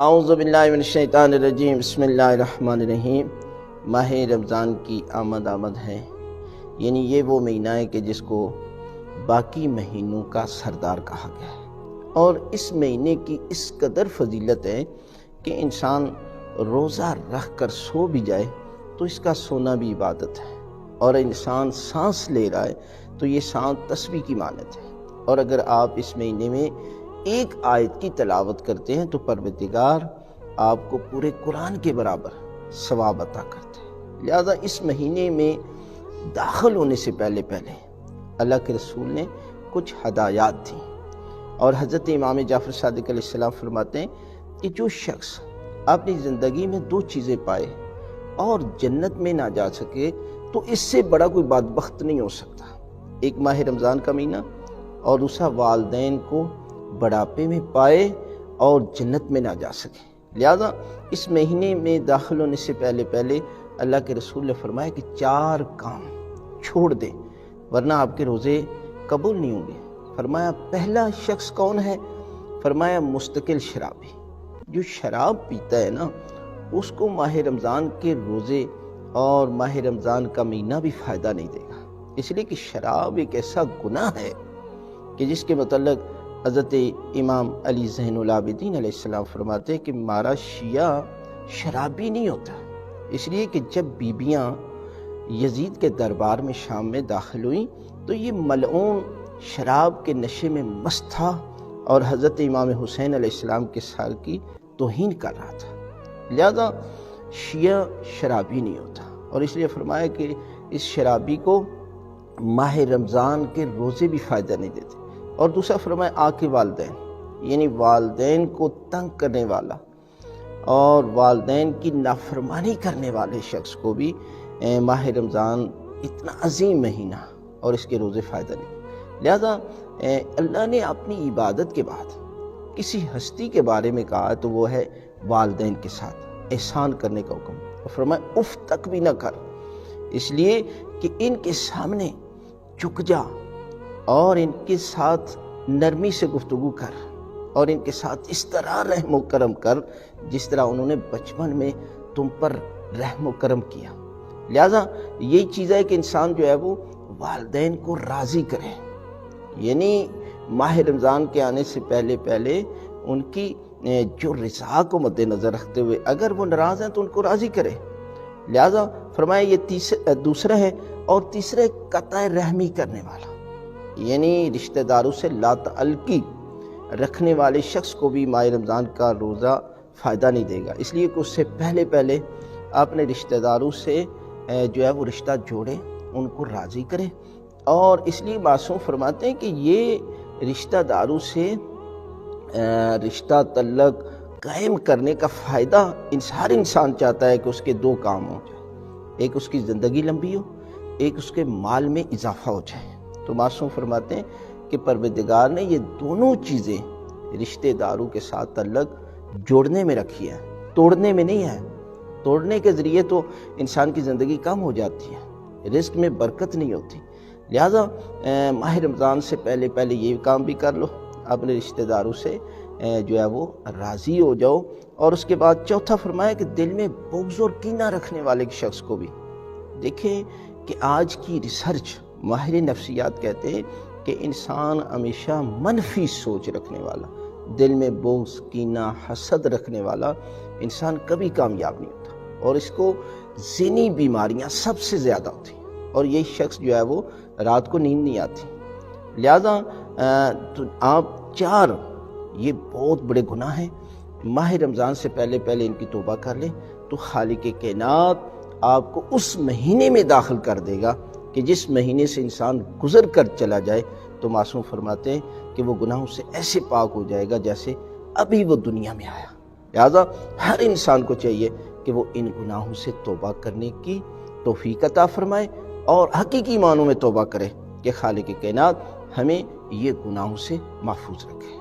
اعوذ باللہ من الشیطان الرجیم، بسم اللہ الرحمن الرحیم۔ ماہ رمضان کی آمد ہے، یعنی یہ وہ مہینہ ہے کہ جس کو باقی مہینوں کا سردار کہا گیا ہے، اور اس مہینے کی اس قدر فضیلت ہے کہ انسان روزہ رکھ کر سو بھی جائے تو اس کا سونا بھی عبادت ہے، اور انسان سانس لے رہا ہے تو یہ سانس تسبیح کی مانند ہے۔ اور اگر آپ اس مہینے میں ایک آیت کی تلاوت کرتے ہیں تو پروردگار آپ کو پورے قرآن کے برابر ثواب عطا کرتے ہیں۔ لہذا اس مہینے میں داخل ہونے سے پہلے اللہ کے رسول نے کچھ ہدایات تھیں، اور حضرت امام جعفر صادق علیہ السلام فرماتے ہیں کہ جو شخص اپنی زندگی میں دو چیزیں پائے اور جنت میں نہ جا سکے تو اس سے بڑا کوئی بدبخت نہیں ہو سکتا۔ ایک ماہ رمضان کا مہینہ، اور دوسرا والدین کو بڑھاپے میں پائے اور جنت میں نہ جا سکے۔ لہذا اس مہینے میں داخل ہونے سے پہلے اللہ کے رسول نے فرمایا کہ 4 کام چھوڑ دیں ورنہ آپ کے روزے قبول نہیں ہوں گے۔ فرمایا پہلا شخص کون ہے؟ فرمایا مستقل شرابی۔ جو شراب پیتا ہے نا، اس کو ماہ رمضان کے روزے اور ماہ رمضان کا مہینہ بھی فائدہ نہیں دے گا، اس لیے کہ شراب ایک ایسا گناہ ہے کہ جس کے متعلق حضرت امام علی زین العابدین علیہ السلام فرماتے ہیں کہ ہمارا شیعہ شرابی نہیں ہوتا، اس لیے کہ جب بیبیاں یزید کے دربار میں شام میں داخل ہوئیں تو یہ ملعون شراب کے نشے میں مست تھا اور حضرت امام حسین علیہ السلام کے سال کی توہین کر رہا تھا۔ لہذا شیعہ شرابی نہیں ہوتا، اور اس لیے فرمایا کہ اس شرابی کو ماہ رمضان کے روزے بھی فائدہ نہیں دیتے۔ اور دوسرا فرمایا آ کے والدین، یعنی والدین کو تنگ کرنے والا اور والدین کی نافرمانی کرنے والے شخص کو بھی ماہ رمضان اتنا عظیم مہینہ اور اس کے روزے فائدہ نہیں۔ لہذا اللہ نے اپنی عبادت کے بعد کسی ہستی کے بارے میں کہا تو وہ ہے والدین کے ساتھ احسان کرنے کا حکم، اور فرمایا اف تک بھی نہ کر، اس لیے کہ ان کے سامنے جھک جا اور ان کے ساتھ نرمی سے گفتگو کر، اور ان کے ساتھ اس طرح رحم و کرم کر جس طرح انہوں نے بچپن میں تم پر رحم و کرم کیا۔ لہذا یہی چیز ہے کہ انسان جو ہے وہ والدین کو راضی کرے، یعنی ماہ رمضان کے آنے سے پہلے ان کی جو رضا کو مد نظر رکھتے ہوئے اگر وہ ناراض ہیں تو ان کو راضی کرے۔ لہذا فرمایا یہ دوسرا ہے، اور تیسرا قطع رحمی کرنے والا، یعنی رشتہ داروں سے لا تعلقی رکھنے والے شخص کو بھی ماہ رمضان کا روزہ فائدہ نہیں دے گا، اس لیے کہ اس سے پہلے اپنے رشتہ داروں سے جو ہے وہ رشتہ جوڑے، ان کو راضی کرے۔ اور اس لیے معصوم فرماتے ہیں کہ یہ رشتہ داروں سے رشتہ تعلق قائم کرنے کا فائدہ ہر انسان چاہتا ہے کہ اس کے 2 کام ہو جائے، ایک اس کی زندگی لمبی ہو، ایک اس کے مال میں اضافہ ہو جائے۔ تو معصوم فرماتے ہیں کہ پروردگار نے یہ دونوں چیزیں رشتہ داروں کے ساتھ تعلق جوڑنے میں رکھی ہے، توڑنے میں نہیں ہے۔ توڑنے کے ذریعے تو انسان کی زندگی کم ہو جاتی ہے، رزق میں برکت نہیں ہوتی۔ لہذا ماہ رمضان سے پہلے یہ کام بھی کر لو، اپنے رشتہ داروں سے جو ہے وہ راضی ہو جاؤ۔ اور اس کے بعد چوتھا فرمایا کہ دل میں بغض اور کینہ رکھنے والے شخص کو بھی دیکھیں کہ آج کی ریسرچ ماہر نفسیات کہتے ہیں کہ انسان ہمیشہ منفی سوچ رکھنے والا، دل میں بغض، کینہ، حسد رکھنے والا انسان کبھی کامیاب نہیں ہوتا، اور اس کو ذہنی بیماریاں سب سے زیادہ ہوتی ہیں، اور یہ شخص جو ہے وہ رات کو نیند نہیں آتی۔ لہذا آپ 4 یہ بہت بڑے گناہ ہیں، ماہ رمضان سے پہلے ان کی توبہ کر لیں تو خالق کائنات آپ کو اس مہینے میں داخل کر دے گا کہ جس مہینے سے انسان گزر کر چلا جائے تو معصوم فرماتے ہیں کہ وہ گناہوں سے ایسے پاک ہو جائے گا جیسے ابھی وہ دنیا میں آیا۔ لہذا ہر انسان کو چاہیے کہ وہ ان گناہوں سے توبہ کرنے کی توفیق عطا فرمائے اور حقیقی معنوں میں توبہ کرے کہ خالق کائنات ہمیں یہ گناہوں سے محفوظ رکھے۔